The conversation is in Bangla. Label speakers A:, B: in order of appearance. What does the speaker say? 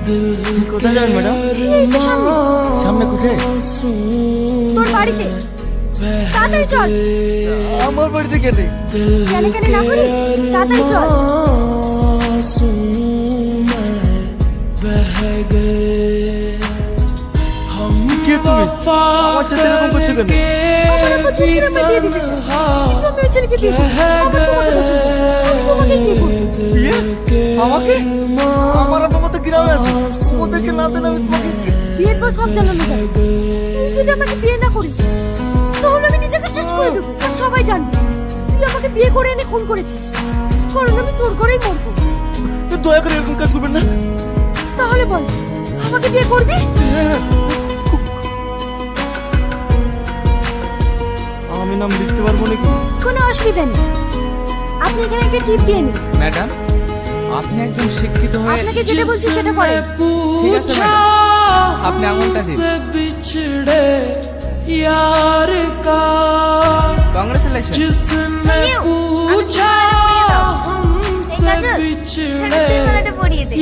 A: কোথায় যাবেন ম্যাডাম? সামনে কোথায়?
B: তোর বাড়িতে তাড়াতাড়ি চল।
A: আমার বাড়িতে গেলে
B: কেন কেন না করি, তাড়াতাড়ি চল।
A: কে তুমি? আমার সাথে এরকম করছো কেন?
B: আমার আব্বা জোর করে আমায় বিয়ে দিতে চায়, কিন্তু আমি ওই ছেলেকে বিয়ে করবো। আমার তোমাকে পছন্দ, আমি তোমাকেই বিয়ে করবো।
A: বিয়ে? আমাকে? আমার আব্বা মতো গ্রামে আছে, ওদেরকে না দেন আমি তোমাকে।
B: বিয়ের পর সব জানানো যাবে। তুই যদি আমাকে বিয়ে না করিস তাহলে আমি নিজেকে শেষ করে দেবো, আর সবাই জানবে তুই আমাকে বিয়ে করে এনে খুন করেছিস। কারণ আমি তোর ঘরেই মরবো।
A: দয়া করে এরকম কাজ করবেন না।
B: তাহলে বল, আমাকে বিয়ে করবি?
A: আমি নাম লিখতে পারবো নাকি?
B: কোনো অসুবিধা নেই, আপনি এখানে একটা টিপ দিয়ে নিন।
C: ম্যাডাম, আপনি একজন শিক্ষিত হয়ে
B: আপনাকে যেটা বলছি সেটা করেন।
C: ঠিক আছে ম্যাডাম, আপনি আঙুলটা দিন। কংগ্রেচুলেশন।
B: পরিয়ে দে।